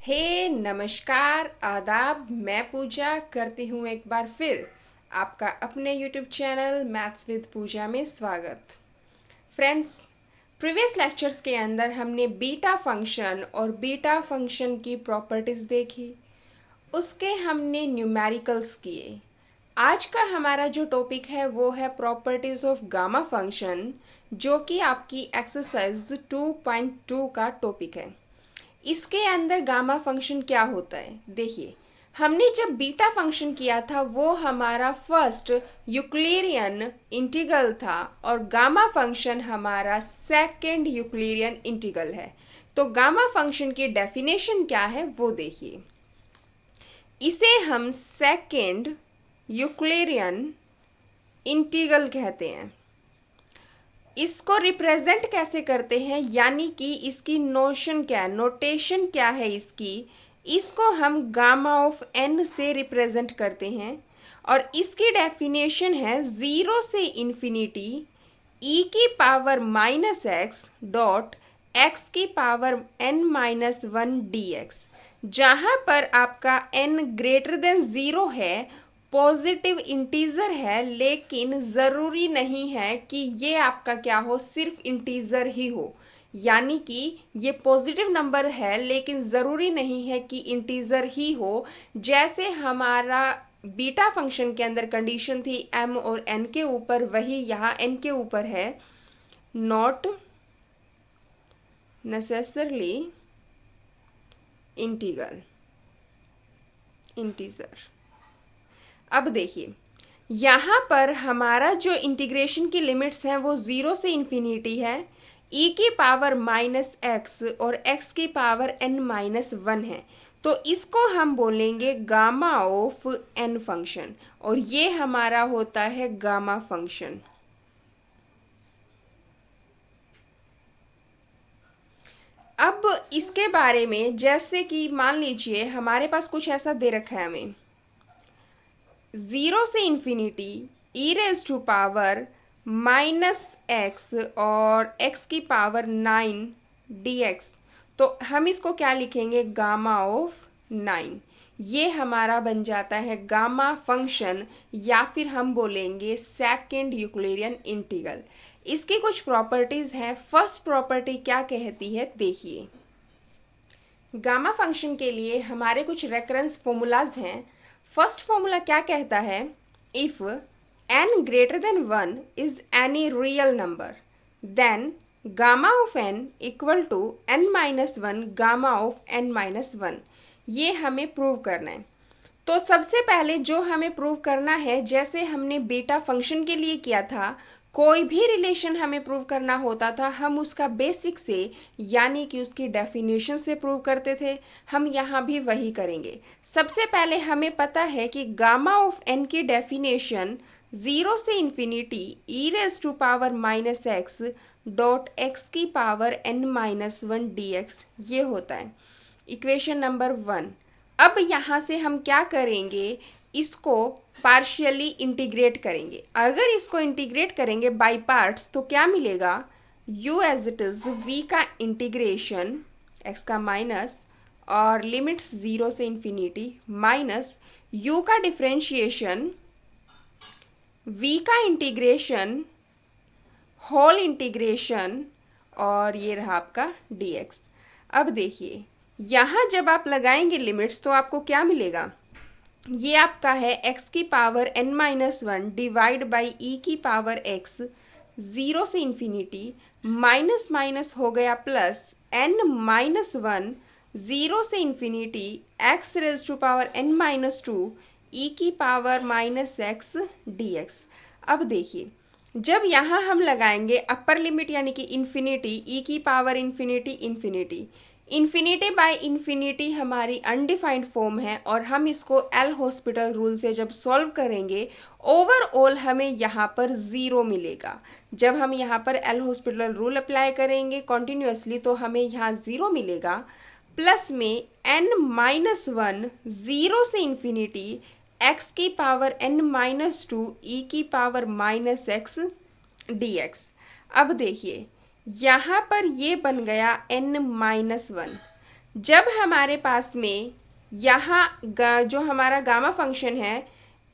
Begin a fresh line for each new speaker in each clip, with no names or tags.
नमस्कार आदाब। मैं पूजा करती हूँ एक बार फिर आपका अपने यूट्यूब चैनल मैथ्स विद पूजा में स्वागत। फ्रेंड्स, प्रीवियस लेक्चर्स के अंदर हमने बीटा फंक्शन और बीटा फंक्शन की प्रॉपर्टीज़ देखी, उसके हमने न्यूमेरिकल्स किए। आज का हमारा जो टॉपिक है वो है प्रॉपर्टीज़ ऑफ गामा फंक्शन, जो कि आपकी एक्सरसाइज 2.2 का टॉपिक है। इसके अंदर गामा फंक्शन क्या होता है, देखिए हमने जब बीटा फंक्शन किया था वो हमारा फर्स्ट यूक्लिडियन इंटीग्रल था और गामा फंक्शन हमारा सेकंड यूक्लिडियन इंटीग्रल है। तो गामा फंक्शन की डेफिनेशन क्या है वो देखिए। इसे हम सेकंड यूक्लिडियन इंटीग्रल कहते हैं। इसको रिप्रेजेंट कैसे करते हैं, यानी कि इसकी नोशन क्या है, नोटेशन क्या है इसको हम गामा ऑफ n से रिप्रेजेंट करते हैं और इसकी डेफिनेशन है 0 से इन्फिनिटी e की power minus x dot x की पावर n माइनस 1 dx। जहाँ पर आपका n ग्रेटर देन 0 है, पॉजिटिव इंटीजर है, लेकिन ज़रूरी नहीं है कि ये आपका क्या हो, सिर्फ इंटीजर ही हो। यानी कि ये पॉजिटिव नंबर है लेकिन ज़रूरी नहीं है कि इंटीजर ही हो। जैसे हमारा बीटा फंक्शन के अंदर कंडीशन थी m और n के ऊपर, वही यहाँ n के ऊपर है, नॉट नेसेसरली इंटीजर। अब देखिए यहाँ पर हमारा जो इंटीग्रेशन की लिमिट्स हैं वो 0 से इन्फिनिटी है, e की पावर माइनस एक्स और x की पावर n माइनस 1 है। तो इसको हम बोलेंगे गामा ऑफ n फंक्शन और ये हमारा होता है गामा फंक्शन। अब इसके बारे में, जैसे कि मान लीजिए हमारे पास कुछ ऐसा दे रखा है हमें 0 से infinity e raise to power minus x और x की पावर 9 dx। तो हम इसको क्या लिखेंगे, गामा ऑफ 9। ये हमारा बन जाता है गामा फंक्शन, या फिर हम बोलेंगे सेकंड यूक्लिडियन इंटीग्रल। इसकी कुछ प्रॉपर्टीज़ हैं। फर्स्ट प्रॉपर्टी क्या कहती है, देखिए गामा फंक्शन के लिए हमारे कुछ रेफरेंस फॉर्मूलाज हैं। फर्स्ट फॉर्मूला क्या कहता है, if n greater than 1 is any real number then gamma of n equal to n minus 1 gamma of n minus 1। ये हमें प्रूव करना है। तो सबसे पहले जो हमें प्रूव करना है, जैसे हमने बीटा फंक्शन के लिए किया था, कोई भी रिलेशन हमें प्रूव करना होता था, हम उसका बेसिक से यानी कि उसकी डेफिनेशन से प्रूव करते थे। हम यहाँ भी वही करेंगे। सबसे पहले हमें पता है कि गामा ऑफ n की डेफिनेशन 0 से infinity e raise to power minus x dot x की पावर n माइनस 1 dx ये होता है इक्वेशन नंबर 1। अब यहाँ से हम क्या करेंगे, इसको पार्शियली इंटीग्रेट करेंगे। अगर इसको इंटीग्रेट करेंगे बाय पार्ट्स तो क्या मिलेगा, u as it is v का इंटीग्रेशन x का माइनस और लिमिट्स 0 से इन्फिनिटी माइनस u का डिफ्रेंशिएशन v का इंटीग्रेशन होल इंटीग्रेशन और ये रहा आपका dx। अब देखिए यहाँ जब आप लगाएंगे लिमिट्स तो आपको क्या मिलेगा, ये आपका है x की power n minus 1 divide by e की पावर x 0 से इन्फिनिटी माइनस माइनस हो गया प्लस n माइनस 1 0 से infinity x raise to power n minus 2 e की पावर माइनस x dx। अब देखिए जब यहाँ हम लगाएंगे अपर लिमिट यानी कि इन्फिनिटी e की power infinity infinity by infinity हमारी अनडिफाइंड फॉर्म है और हम इसको एल हॉस्पिटल रूल से जब सॉल्व करेंगे ओवरऑल हमें यहाँ पर 0 मिलेगा। जब हम यहाँ पर एल हॉस्पिटल रूल अप्लाई करेंगे कॉन्टिन्यूसली तो हमें यहाँ 0 मिलेगा, प्लस में n माइनस 1 0 से इन्फिनिटी x की पावर n माइनस 2 e की पावर माइनस x dx। अब देखिए यहाँ पर ये बन गया n माइनस 1। जब हमारे पास में यहाँ जो हमारा गामा फंक्शन है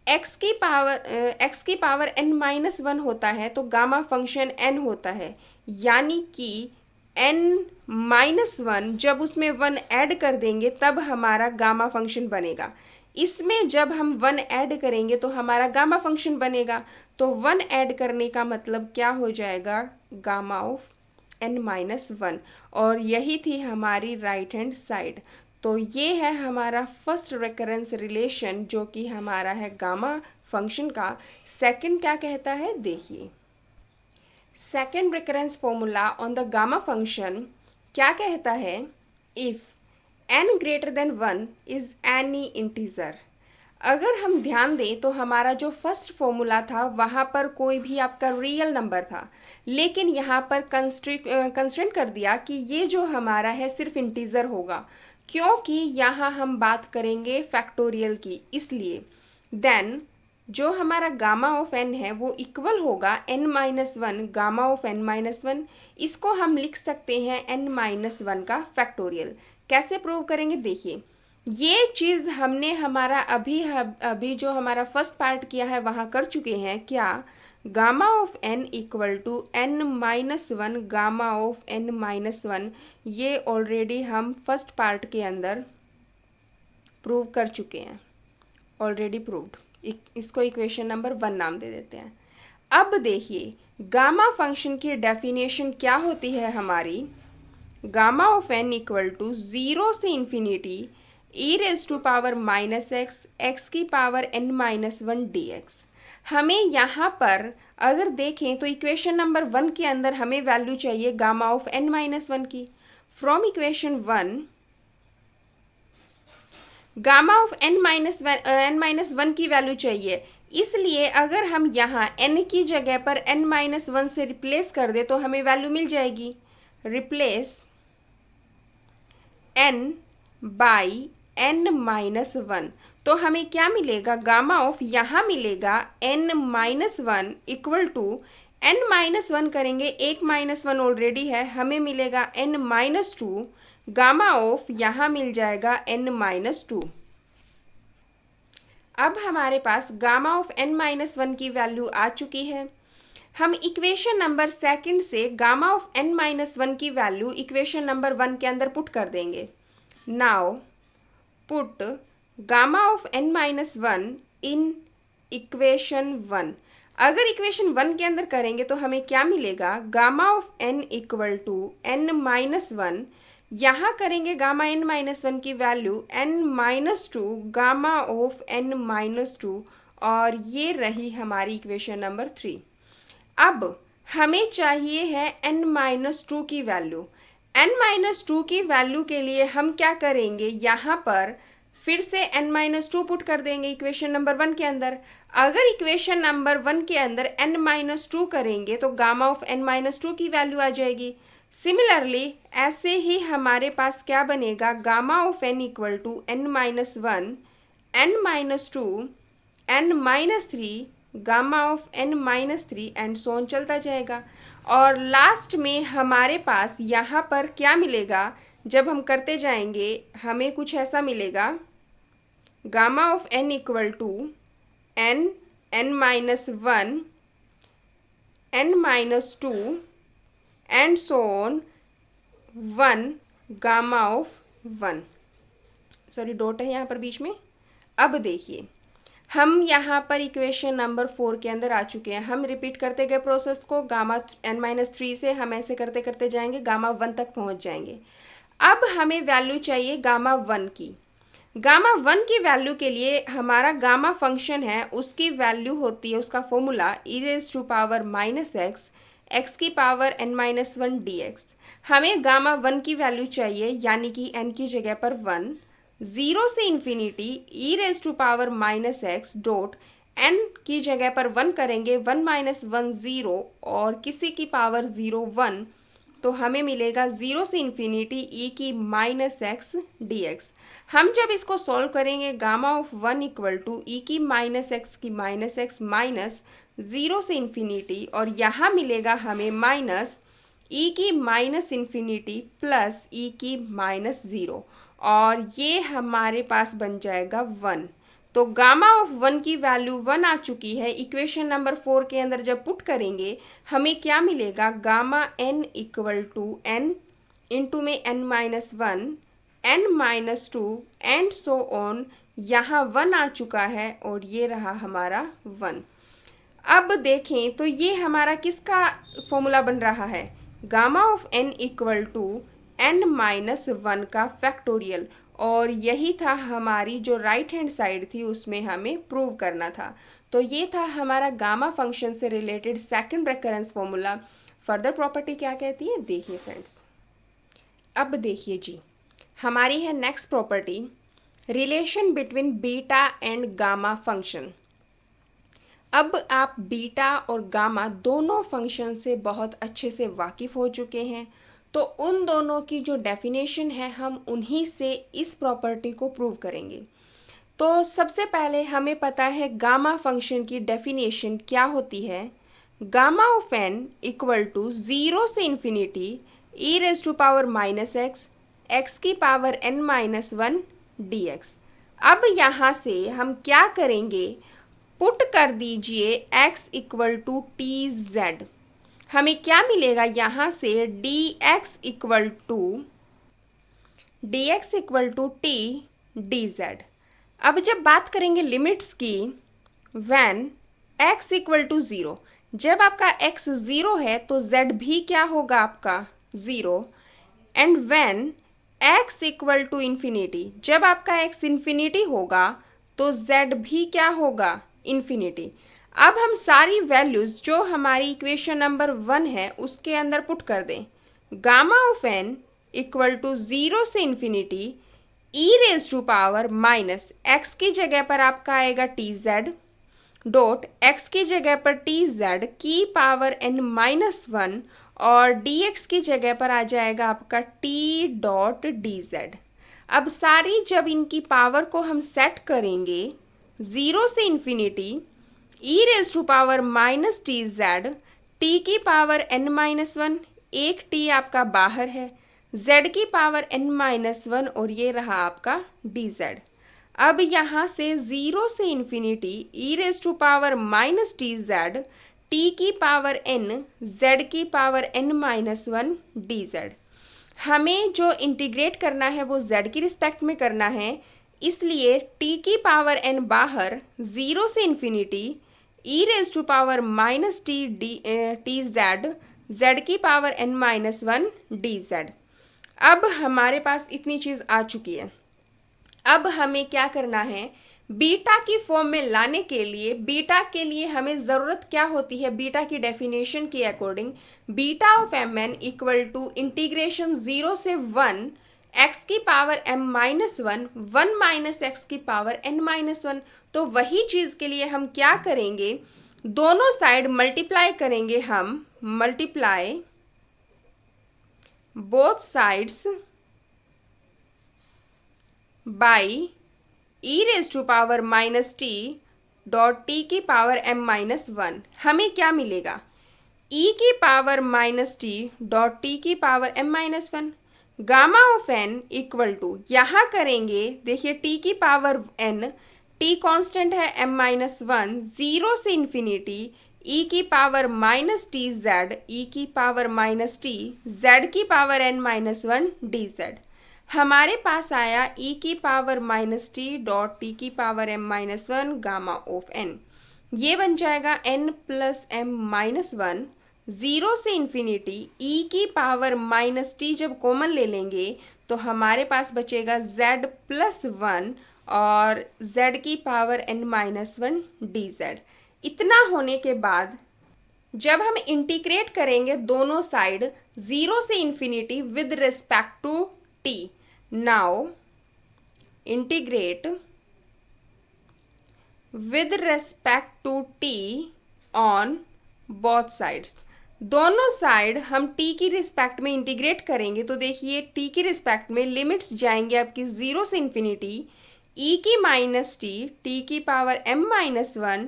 x की पावर n-1 होता है तो गामा फंक्शन n होता है, यानी कि n-1 जब उसमें 1 ऐड कर देंगे तब हमारा गामा फंक्शन बनेगा। इसमें जब हम 1 ऐड करेंगे तो हमारा गामा फंक्शन बनेगा। तो 1 ऐड करने का मतलब क्या हो जाएगा, गामा ऑफ n-1, और यही थी हमारी राइट हैंड साइड। तो ये है हमारा फर्स्ट रेकरेंस रिलेशन जो कि हमारा है गामा फंक्शन का। सेकंड क्या कहता है देखिए, second recurrence formula on the gamma function क्या कहता है, if n greater than 1 is any integer. अगर हम ध्यान दें तो हमारा जो फर्स्ट फॉर्मूला था वहाँ पर कोई भी आपका रियल नंबर था, लेकिन यहाँ पर कंस्ट्रेंट कर दिया कि ये जो हमारा है सिर्फ इंटीजर होगा, क्योंकि यहाँ हम बात करेंगे फैक्टोरियल की। इसलिए देन जो हमारा गामा ऑफ n है वो इक्वल होगा n-1 गामा ऑफ n-1। इसको हम लिख सकते हैं n-1 का फैक्टोरियल। कैसे प्रूव करेंगे देखिए, ये चीज़ हमने हमारा अभी जो हमारा फर्स्ट पार्ट किया है वहाँ कर चुके हैं। क्या, gamma of n equal to n-1 gamma of n-1, ये ऑलरेडी हम फर्स्ट पार्ट के अंदर प्रूव कर चुके हैं, ऑलरेडी प्रूव्ड। इसको इक्वेशन नंबर 1 नाम दे देते हैं। अब देखिए गामा फंक्शन की डेफिनेशन क्या होती है हमारी, gamma of n equal to 0 से इन्फिनिटी e⁻⁻x x की पावर n-1 dx। हमें यहाँ पर अगर देखें तो इक्वेशन नंबर 1 के अंदर हमें वैल्यू चाहिए गामा ऑफ n-1 की। From equation 1 gamma of n-1 की वैल्यू चाहिए, इसलिए अगर हम यहाँ n की जगह पर n-1 से रिप्लेस कर दे तो हमें वैल्यू मिल जाएगी, रिप्लेस n बाई n-1। तो हमें क्या मिलेगा, गामा ऑफ यहाँ मिलेगा n-1 इक्वल टू n-1 करेंगे, 1-1 ऑलरेडी है, हमें मिलेगा n-2, गामा ऑफ यहाँ मिल जाएगा n-2। अब हमारे पास गामा ऑफ n-1 की वैल्यू आ चुकी है। हम इक्वेशन नंबर सेकंड से गामा ऑफ n-1 की वैल्यू इक्वेशन नंबर 1 के अंदर पुट कर देंगे। Now put gamma of n-1 in equation 1। अगर इक्वेशन 1 के अंदर करेंगे तो हमें क्या मिलेगा, gamma of n equal to n-1, यहाँ करेंगे गामा n-1 की value n-2 gamma of n-2, और ये रही हमारी इक्वेशन नंबर 3। अब हमें चाहिए है n-2 की वैल्यू। n-2 की वैल्यू के लिए हम क्या करेंगे, यहाँ पर फिर से n-2 पुट कर देंगे इक्वेशन नंबर 1 के अंदर। अगर इक्वेशन नंबर 1 के अंदर n-2 करेंगे तो गामा ऑफ n-2 की वैल्यू आ जाएगी। सिमिलरली ऐसे ही हमारे पास क्या बनेगा, gamma of n equal to n-1 n-2 n-3 gamma of n-3 and so on चलता जाएगा। और लास्ट में हमारे पास यहाँ पर क्या मिलेगा, जब हम करते जाएंगे हमें कुछ ऐसा मिलेगा, gamma of n equal to n-1 n-2 and so on 1 gamma of 1, sorry dot है यहाँ पर बीच में। अब देखिए हम यहाँ पर इक्वेशन नंबर 4 के अंदर आ चुके हैं। हम रिपीट करते गए प्रोसेस को, गामा n-3 से हम ऐसे करते करते जाएंगे, गामा 1 तक पहुँच जाएंगे। अब हमें वैल्यू चाहिए गामा 1 की। गामा 1 की वैल्यू के लिए हमारा गामा फंक्शन है, उसकी वैल्यू होती है, उसका फॉर्मूला e⁻⁻x x की पावर n-1 dx। हमें गामा 1 की वैल्यू चाहिए, यानी कि n की जगह पर 1, 0 से इन्फिनिटी e⁻⁻x डॉट n की जगह पर 1 करेंगे, 1 - 1 0 और किसी की पावर 0 1, तो हमें मिलेगा 0 से इन्फिनिटी e⁻x dx। हम जब इसको सॉल्व करेंगे, gamma of 1 equal to e⁻x minus 0 से इन्फिनिटी, और यहाँ मिलेगा हमें माइनस e⁻⁻ प्लस e⁻0। और ये हमारे पास बन जाएगा 1। तो गामा ऑफ 1 की वैल्यू 1 आ चुकी है। इक्वेशन नंबर 4 के अंदर जब पुट करेंगे हमें क्या मिलेगा, gamma n equal to n into में n-1 n-2 and so on. यहाँ 1 आ चुका है और ये रहा हमारा 1। अब देखें तो ये हमारा किसका फॉर्मूला बन रहा है, gamma of n equal to n-1 का फैक्टोरियल। और यही था हमारी जो राइट हैंड साइड थी उसमें हमें प्रूव करना था। तो ये था हमारा गामा फंक्शन से related second recurrence formula. Further property क्या कहती है देखिए फ्रेंड्स। अब देखिए जी, हमारी है next property, relation between beta and gamma function. अब आप बीटा और गामा दोनों फंक्शन से बहुत अच्छे से वाकिफ़ हो चुके हैं, तो उन दोनों की जो डेफिनेशन है हम उन्हीं से इस प्रॉपर्टी को प्रूव करेंगे। तो सबसे पहले हमें पता है गामा फंक्शन की डेफिनेशन क्या होती है, gamma of n equal to 0 से infinity e raise to power minus x की पावर n-1 dx। अब यहाँ से हम क्या करेंगे, पुट कर दीजिए x equal to t z. हमें क्या मिलेगा यहाँ से dx equal to t d z. अब जब बात करेंगे लिमिट्स की, व्हेन x इक्वल टू 0, जब आपका x 0 है तो z भी क्या होगा आपका 0। And when x equal to infinity, जब आपका x इन्फिनिटी होगा तो z भी क्या होगा इन्फिनिटी। अब हम सारी वैल्यूज़ जो हमारी इक्वेशन नंबर 1 है उसके अंदर पुट कर दें। Gamma of n equal to 0 से infinity e raise to power minus x की जगह पर आपका आएगा टी जेड डॉट x की जगह पर टी जेड की पावर n-1 और dx की जगह पर आ जाएगा आपका t डॉट डी जेड। अब सारी जब इनकी पावर को हम सेट करेंगे 0 से infinity e raise to power minus T z t की पावर n-1, एक t आपका बाहर है, z की पावर n-1 और ये रहा आपका dz। अब यहाँ से 0 से infinity e raise to power minus T z t की पावर n z की पावर n-1 dz। हमें जो इंटीग्रेट करना है वो z की रिस्पेक्ट में करना है, इसलिए t की पावर n बाहर 0 से infinity e raise to power minus T z z की पावर n-1 dz। अब हमारे पास इतनी चीज़ आ चुकी है। अब हमें क्या करना है, बीटा की फॉर्म में लाने के लिए, बीटा के लिए हमें ज़रूरत क्या होती है, बीटा की डेफिनेशन के according beta of mn equal to integration 0 से 1 x की पावर m-1 1 माइनस x की पावर n-1। तो वही चीज़ के लिए हम क्या करेंगे, दोनों साइड मल्टीप्लाई करेंगे, हम multiply both sides by e raise to power minus T dot T की पावर m-1। हमें क्या मिलेगा, e की power minus T dot T की power m-1। Gamma of n equal to, यहाँ करेंगे देखिए t की पावर n, t कांस्टेंट है m-1, 0 से इन्फिनिटी e की power minus T Z e की पावर माइनस टी z की पावर n-1 dz। हमारे पास आया e की power minus T dot T की power m-1 gamma of n। ये बन जाएगा n प्लस m-1, 0 से इन्फिनिटी e की पावर माइनस टी जब कॉमन ले लेंगे तो हमारे पास बचेगा z प्लस 1 और z की पावर n-1 dz। इतना होने के बाद जब हम इंटीग्रेट करेंगे दोनों साइड 0 से infinity with respect to t, now integrate with respect to t on both sides. दोनों साइड हम t की रिस्पेक्ट में इंटीग्रेट करेंगे तो देखिए t की रिस्पेक्ट में लिमिट्स जाएंगे आपकी 0 से इन्फिनिटी e की माइनस टी की power m-1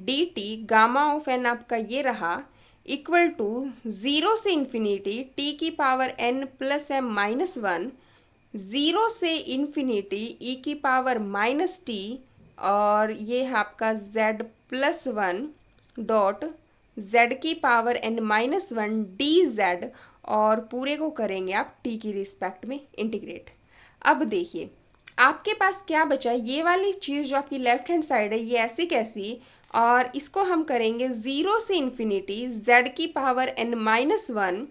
dt gamma of n आपका ये रहा इक्वल टू 0 से इन्फिनिटी t की पावर n प्लस m-1 0 से इन्फिनिटी ई की पावर माइनस टी, और ये है आपका z plus one dot z की power n minus one D Z, और पूरे को करेंगे आप t की रिस्पेक्ट में इंटीग्रेट। अब देखिए आपके पास क्या बचा, ये वाली चीज़ जो आपकी लेफ्ट हैंड साइड है ये ऐसी कैसी, और इसको हम करेंगे 0 से इन्फिनिटी z की पावर n माइनस वन,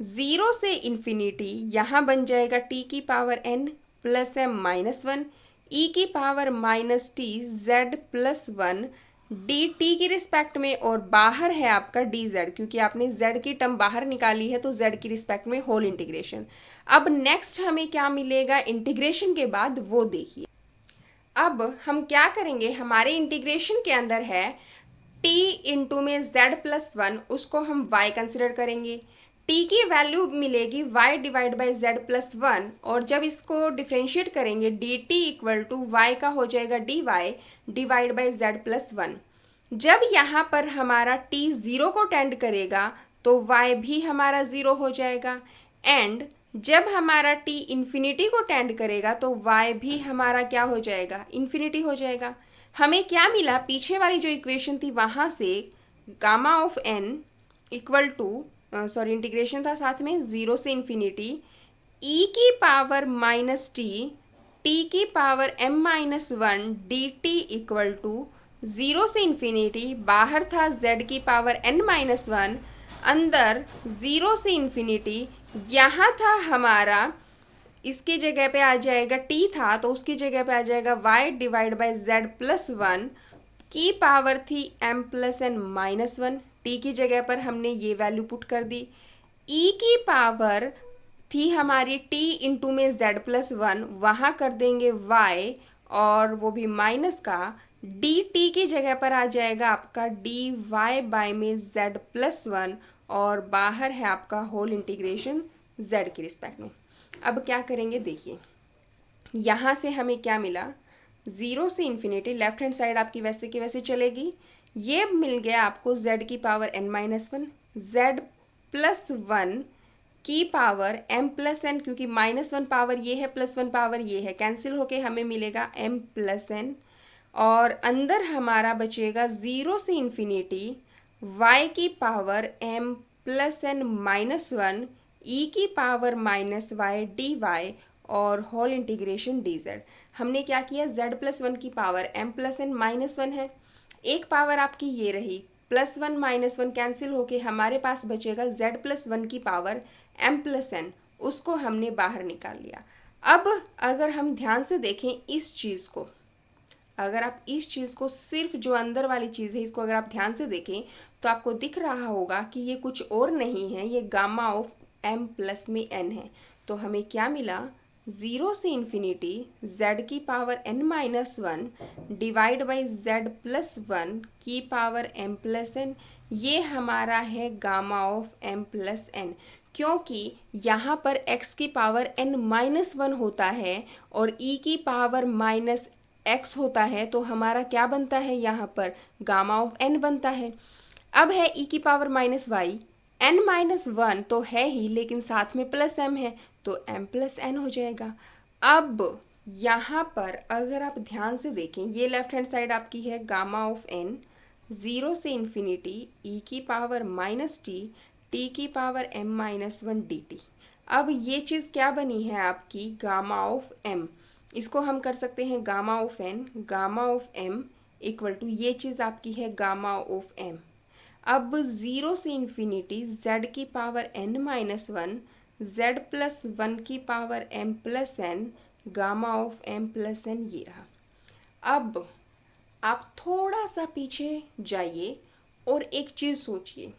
0 से इन्फिनिटी यहाँ बन जाएगा t की power n plus m minus one, e की power minus T z plus one D T की रिस्पेक्ट में, और बाहर है आपका डी जेड, क्योंकि आपने z की टर्म बाहर निकाली है तो z की रिस्पेक्ट में होल इंटीग्रेशन। अब नेक्स्ट हमें क्या मिलेगा इंटीग्रेशन के बाद वो देखिए। अब हम क्या करेंगे, हमारे इंटीग्रेशन के अंदर है t इंटू में z प्लस वन, उसको हम y कंसिडर करेंगे। t की वैल्यू मिलेगी y divide by z plus one, और जब इसको डिफ्रेंशिएट करेंगे d t equal to y का हो जाएगा d y divide by z plus one. जब यहाँ पर हमारा t ज़ीरो को टेंड करेगा तो y भी हमारा ज़ीरो हो जाएगा, एंड जब हमारा t इन्फिनिटी को टेंड करेगा तो y भी हमारा क्या हो जाएगा, इन्फिनिटी हो जाएगा। हमें क्या मिला, पीछे वाली जो इक्वेशन थी वहाँ से gamma of n equal to sorry integration था साथ में 0 से इन्फिनिटी e की पावर माइनस टी की power m minus one D t equal to 0 से इन्फिनिटी, बाहर था z की पावर n माइनस वन, अंदर 0 से इन्फिनिटी, यहाँ था हमारा, इसकी जगह पे आ जाएगा t था तो उसकी जगह पे आ जाएगा y divide by z plus one, की पावर थी m plus n minus one, T की जगह पर हमने ये वैल्यू पुट कर दी। e की पावर थी हमारी t इंटू में z प्लस वन, वहाँ कर देंगे y और वो भी माइनस का, डी टी की जगह पर आ जाएगा आपका डी वाई बाई में z प्लस वन, और बाहर है आपका होल इंटीग्रेशन z की रिस्पेक्ट में। अब क्या करेंगे देखिए, यहाँ से हमें क्या मिला, 0 से इन्फिनिटी, लेफ्ट हैंड साइड आपकी वैसे की वैसे चलेगी, ये मिल गया आपको z की power n minus one, z plus one की पावर m प्लस n, क्योंकि माइनस वन पावर ये है प्लस वन पावर ये है, कैंसिल होके हमें मिलेगा m प्लस n, और अंदर हमारा बचेगा 0 से इन्फिनिटी y की power m plus n minus one, e की power minus Y D Y, और होल इंटीग्रेशन डी जेड। हमने क्या किया, z प्लस वन की power m plus n minus one है, एक पावर आपकी ये रही, plus one minus one cancel होके हमारे पास बचेगा z प्लस वन की पावर m प्लस n, उसको हमने बाहर निकाल लिया। अब अगर हम ध्यान से देखें इस चीज़ को, अगर आप इस चीज़ को, सिर्फ जो अंदर वाली चीज़ है इसको अगर आप ध्यान से देखें तो आपको दिख रहा होगा कि ये कुछ और नहीं है, ये गामा ऑफ m प्लस में n है। तो हमें क्या मिला, 0 से इन्फिनिटी z की power n minus one divide by z plus one की पावर m प्लस n, ये हमारा है gamma of m plus n, क्योंकि यहाँ पर x की पावर n माइनस वन होता है और e की पावर माइनस x होता है, तो हमारा क्या बनता है, यहाँ पर गामा ऑफ n बनता है। अब है e की power minus y, n minus one तो है ही लेकिन साथ में प्लस m है तो m प्लस n हो जाएगा। अब यहाँ पर अगर आप ध्यान से देखें, ये लेफ्ट हैंड साइड आपकी है गामा ऑफ n, 0 से इन्फिनिटी e की पावर माइनस टी की power m minus one D T. अब ये चीज़ क्या बनी है आपकी, गामा ऑफ m, इसको हम कर सकते हैं gamma of n, gamma of m equal to ये चीज़ आपकी है गामा ऑफ m। अब 0 से इन्फिनिटी z की power n minus one, z plus one की power m plus n, gamma of m plus n ये रहा। अब आप थोड़ा सा पीछे जाइए और एक चीज़ सोचिए,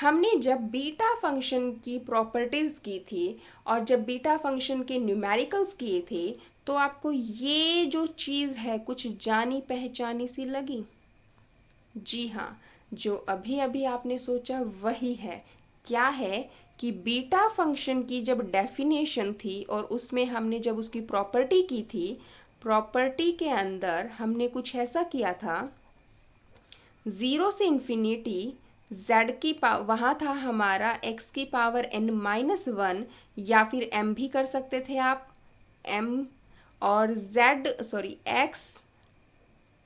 हमने जब बीटा फंक्शन की प्रॉपर्टीज़ की थी और जब बीटा फंक्शन के न्यूमेरिकल्स किए थे तो आपको ये जो चीज़ है कुछ जानी पहचानी सी लगी? जी हाँ, जो अभी अभी आपने सोचा वही है। क्या है कि बीटा फंक्शन की जब डेफिनेशन थी और उसमें हमने जब उसकी प्रॉपर्टी की थी, प्रॉपर्टी के अंदर हमने कुछ ऐसा किया था, 0 से इन्फिनिटी z की वहाँ था हमारा x की पावर n माइनस वन, या फिर m भी कर सकते थे आप, एम और x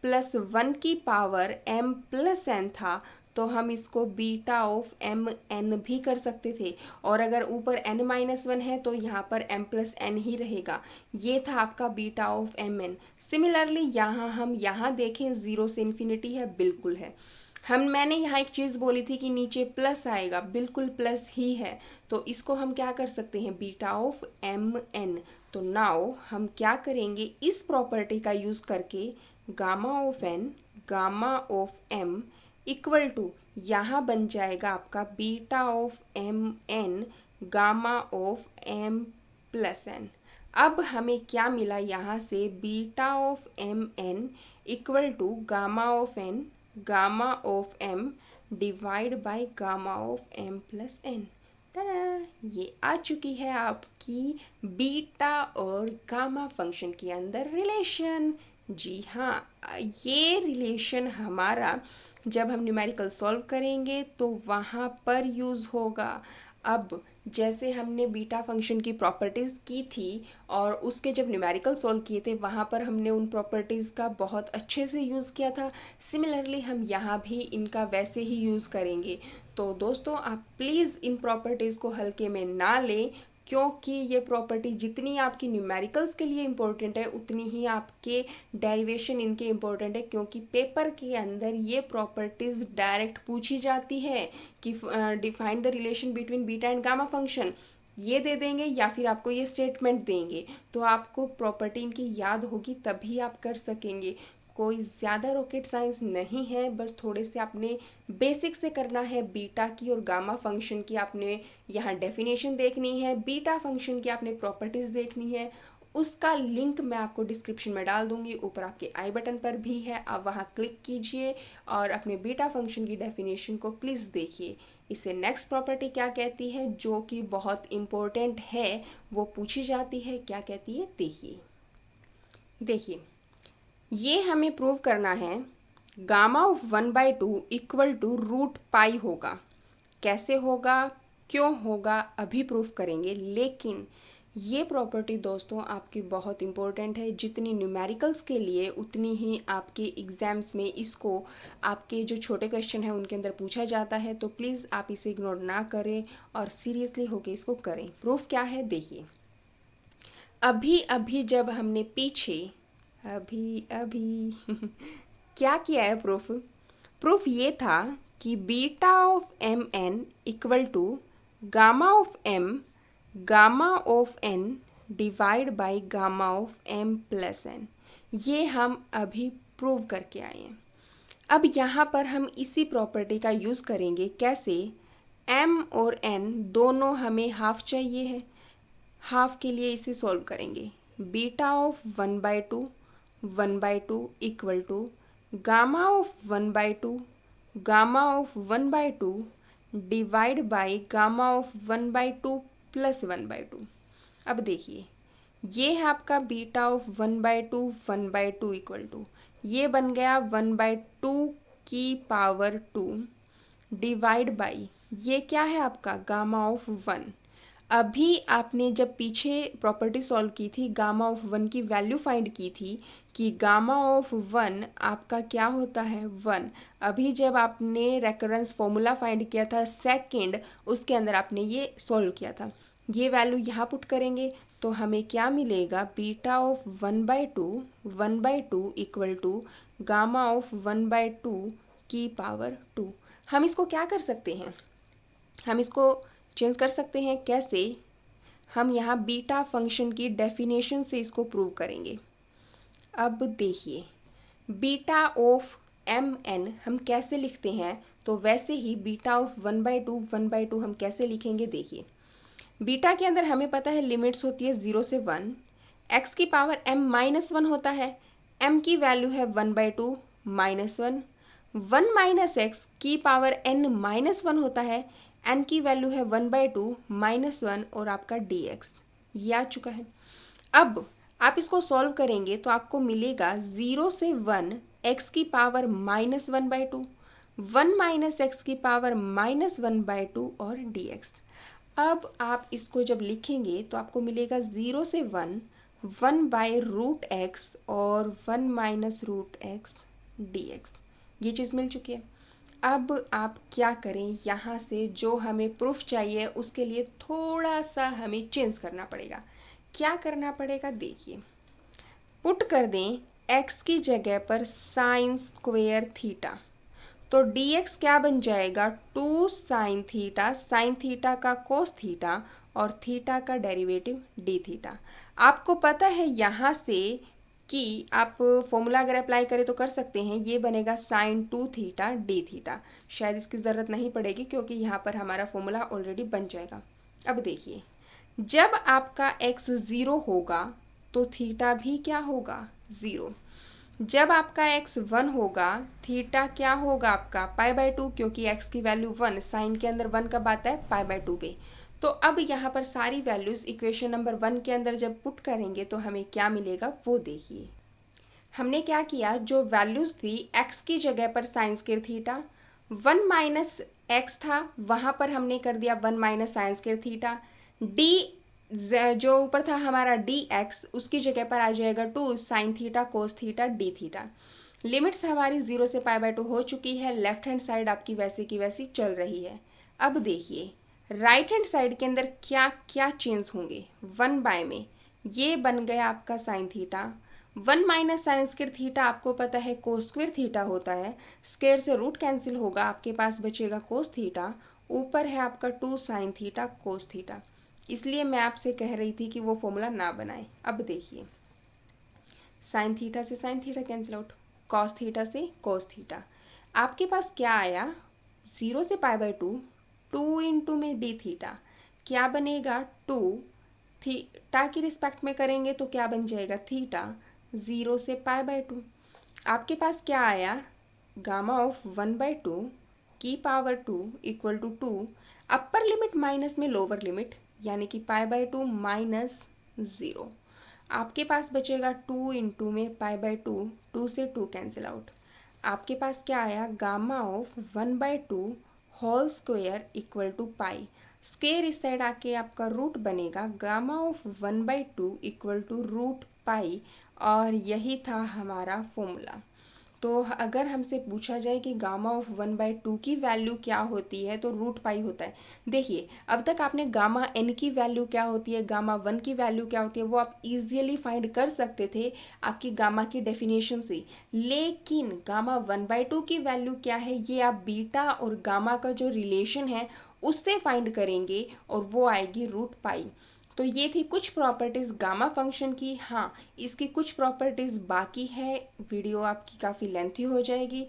प्लस 1 की पावर m प्लस n था, तो हम इसको बीटा ऑफ एम एन भी कर सकते थे। और अगर ऊपर n-1 है तो यहाँ पर m प्लस n ही रहेगा। ये था आपका beta of m n. Similarly यहाँ हम यहाँ देखें 0 से इन्फिनिटी है, बिल्कुल है। मैंने यहाँ एक चीज़ बोली थी कि नीचे प्लस आएगा, बिल्कुल प्लस ही है। तो इसको हम क्या कर सकते हैं, बीटा ऑफ एम एन। तो नाउ हम क्या करेंगे, इस प्रॉपर्टी का यूज़ करके gamma of n gamma of m equal to यहाँ बन जाएगा आपका beta of m n gamma of m plus n. अब हमें क्या मिला यहाँ से, beta of m n equal to gamma of n gamma of m divide by gamma of m plus n. ये आ चुकी है आपकी बीटा और गामा फंक्शन के अंदर रिलेशन। जी हाँ, ये रिलेशन हमारा जब हम न्यूमेरिकल सॉल्व करेंगे तो वहाँ पर यूज़ होगा। अब जैसे हमने बीटा फंक्शन की प्रॉपर्टीज़ की थी और उसके जब न्यूमेरिकल सॉल्व किए थे वहाँ पर हमने उन प्रॉपर्टीज़ का बहुत अच्छे से यूज़ किया था। सिमिलरली हम यहाँ भी इनका वैसे ही यूज़ करेंगे। तो दोस्तों आप प्लीज़ इन प्रॉपर्टीज़ को हल्के में ना लें, क्योंकि ये प्रॉपर्टी जितनी आपकी न्यूमेरिकल्स के लिए इम्पोर्टेंट है उतनी ही आपके डेरिवेशन इनके इम्पोर्टेंट है, क्योंकि पेपर के अंदर ये प्रॉपर्टीज़ डायरेक्ट पूछी जाती है कि define the relation between beta and gamma function. ये दे देंगे या फिर आपको ये स्टेटमेंट देंगे, तो आपको प्रॉपर्टी इनकी याद होगी तभी आप कर सकेंगे। कोई ज़्यादा रॉकेट साइंस नहीं है, बस थोड़े से आपने बेसिक से करना है। बीटा की और गामा फंक्शन की आपने यहाँ डेफिनेशन देखनी है, बीटा फंक्शन की आपने प्रॉपर्टीज़ देखनी है। उसका लिंक मैं आपको डिस्क्रिप्शन में डाल दूँगी, ऊपर आपके आई बटन पर भी है, आप वहाँ क्लिक कीजिए और अपने बीटा फंक्शन की डेफिनेशन को प्लीज़ देखिए। इससे नेक्स्ट प्रॉपर्टी क्या कहती है, जो कि बहुत इम्पोर्टेंट है, वो पूछी जाती है। क्या कहती है, देखिए ये हमें प्रूव करना है gamma of 1/2 equal to root pi होगा। कैसे होगा, क्यों होगा, अभी प्रूव करेंगे। लेकिन ये प्रॉपर्टी दोस्तों आपकी बहुत इम्पोर्टेंट है, जितनी न्यूमेरिकल्स के लिए उतनी ही आपके एग्ज़ाम्स में इसको आपके जो छोटे क्वेश्चन हैं उनके अंदर पूछा जाता है। तो प्लीज़ आप इसे इग्नोर ना करें और सीरियसली होकर इसको करें। प्रूफ क्या है, देखिए अभी अभी जब हमने पीछे क्या किया है, प्रूफ ये था कि beta of m n equal to gamma of m gamma of n divide by gamma of m plus n. ये हम अभी प्रूव करके आए हैं। अब यहाँ पर हम इसी प्रॉपर्टी का यूज़ करेंगे। कैसे, m और n दोनों हमें हाफ चाहिए है, हाफ के लिए इसे सॉल्व करेंगे। Beta of 1/2 equal to gamma of 1/2 gamma of 1/2 divide by gamma of 1/2 प्लस 1/2। अब देखिए ये है आपका बीटा ऑफ 1/2 इक्वल टू, ये बन गया 1/2 की पावर 2 डिवाइड बाई ये क्या है आपका गामा ऑफ 1। अभी आपने जब पीछे प्रॉपर्टी सॉल्व की थी, गामा ऑफ 1 की वैल्यू फाइंड की थी कि गामा ऑफ 1 आपका क्या होता है, 1। अभी जब आपने रेकरेंस फॉर्मूला फाइंड किया था सेकंड, उसके अंदर आपने ये सॉल्व किया था। ये वैल्यू यहाँ पुट करेंगे तो हमें क्या मिलेगा, beta of 1/2 equal to gamma of 1/2 की पावर 2। हम इसको क्या कर सकते हैं, हम इसको चेंज कर सकते हैं। कैसे, हम यहाँ बीटा फंक्शन की डेफिनेशन से इसको प्रूव करेंगे। अब देखिए बीटा ऑफ एम एन हम कैसे लिखते हैं, तो वैसे ही बीटा ऑफ 1/2 हम कैसे लिखेंगे। देखिए बीटा के अंदर हमें पता है लिमिट्स होती है 0 से 1, x की पावर m-1 होता है, m की वैल्यू है 1/2 -1, 1 - x की पावर n-1 होता है, n की वैल्यू है 1/2 -1 और आपका dx। ये आ चुका है। अब आप इसको सॉल्व करेंगे तो आपको मिलेगा 0 से 1 x की पावर -1/2, 1 - x की पावर -1/2 और dx। अब आप इसको जब लिखेंगे तो आपको मिलेगा 0 से 1 1/√x और 1 - √x dx। ये चीज़ मिल चुकी है। अब आप क्या करें, यहाँ से जो हमें प्रूफ चाहिए उसके लिए थोड़ा सा हमें चेंज करना पड़ेगा। क्या करना पड़ेगा देखिए, पुट कर दें x की जगह पर साइन स्क्वेयर थीटा, तो dx क्या बन जाएगा 2 साइन थीटा, साइन थीटा का कोस थीटा और थीटा का डेरिवेटिव d थीटा। आपको पता है यहाँ से कि आप फॉर्मूला अगर अप्लाई करें तो कर सकते हैं, ये बनेगा साइन 2 थीटा d थीटा। शायद इसकी ज़रूरत नहीं पड़ेगी क्योंकि यहाँ पर हमारा फॉर्मूला ऑलरेडी बन जाएगा। अब देखिए, जब आपका x 0 होगा तो थीटा भी क्या होगा 0। जब आपका x 1 होगा थीटा क्या होगा आपका π/2, क्योंकि x की वैल्यू 1, साइन के अंदर 1 कब आता है π/2 पे। तो अब यहाँ पर सारी वैल्यूज़ इक्वेशन नंबर 1 के अंदर जब पुट करेंगे तो हमें क्या मिलेगा वो देखिए। हमने क्या किया, जो वैल्यूज़ थी x की जगह पर साइन स्क्वायर थीटा, 1 - x था वहाँ पर हमने कर दिया 1 - साइन स्क्वायर थीटा, d जो ऊपर था हमारा dx उसकी जगह पर आ जाएगा 2 sine theta cos theta d theta. Limits हमारी 0 से π/2 हो चुकी है। लेफ्ट हैंड साइड आपकी वैसे की वैसी चल रही है। अब देखिए राइट हैंड साइड के अंदर क्या क्या चेंज होंगे। 1 में ये बन गया आपका sine theta, 1 - sine square theta आपको पता है कोस स्क्वायर थीटा होता है, स्क्वायर से रूट कैंसिल होगा, आपके पास बचेगा कोस थीटा, ऊपर है आपका 2 साइन थीटा कोस थीटा। इसलिए मैं आपसे कह रही थी कि वो फॉर्मूला ना बनाएं। अब देखिए, साइन थीटा से sine theta cancel out, cos theta से कॉस थीटा, आपके पास क्या आया 0 से π/2, 2 इंटू में d थीटा, क्या बनेगा 2 थीटा की रिस्पेक्ट में करेंगे तो क्या बन जाएगा थीटा 0 से π/2। आपके पास क्या आया गामा ऑफ 1/2 की power 2 equal to 2, upper limit minus में लोअर लिमिट यानी कि π/2 - 0। आपके पास बचेगा 2 इंटू में π/2, 2 से 2 कैंसिल आउट। आपके पास क्या आया gamma of 1/2 whole square equal to pi, square इस साइड आके आपका रूट बनेगा, gamma of 1/2 equal to root pi, और यही था हमारा फॉर्मूला। तो अगर हमसे पूछा जाए कि गामा ऑफ 1/2 की वैल्यू क्या होती है तो रूट पाई होता है। देखिए अब तक आपने गामा n की वैल्यू क्या होती है, गामा 1 की वैल्यू क्या होती है, वो आप इजीली फाइंड कर सकते थे आपकी गामा की डेफिनेशन से। लेकिन गामा 1/2 की वैल्यू क्या है ये आप बीटा और गामा का जो रिलेशन है उससे फाइंड करेंगे और वो आएगी रूट पाई। तो ये थी कुछ प्रॉपर्टीज़ गामा फंक्शन की। हाँ, इसकी कुछ प्रॉपर्टीज़ बाकी है, वीडियो आपकी काफ़ी लेंथी हो जाएगी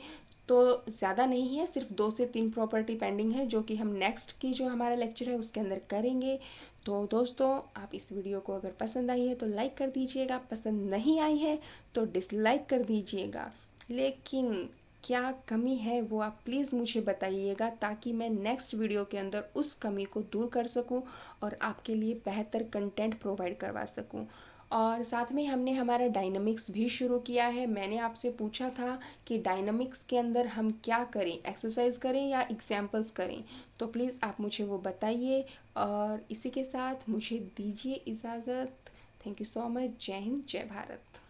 तो ज़्यादा नहीं है, सिर्फ 2 से 3 प्रॉपर्टी पेंडिंग है जो कि हम नेक्स्ट की जो हमारा लेक्चर है उसके अंदर करेंगे। तो दोस्तों आप इस वीडियो को अगर पसंद आई है तो लाइक कर दीजिएगा, पसंद नहीं आई है तो डिसलाइक कर दीजिएगा। लेकिन क्या कमी है वो आप प्लीज़ मुझे बताइएगा ताकि मैं नेक्स्ट वीडियो के अंदर उस कमी को दूर कर सकूं और आपके लिए बेहतर कंटेंट प्रोवाइड करवा सकूं। और साथ में हमने हमारा डायनामिक्स भी शुरू किया है। मैंने आपसे पूछा था कि डायनामिक्स के अंदर हम क्या करें, एक्सरसाइज करें या एग्जाम्पल्स करें, तो प्लीज़ आप मुझे वो बताइए। और इसी के साथ मुझे दीजिए इजाज़त। Thank you so much. जय हिंद, जय भारत।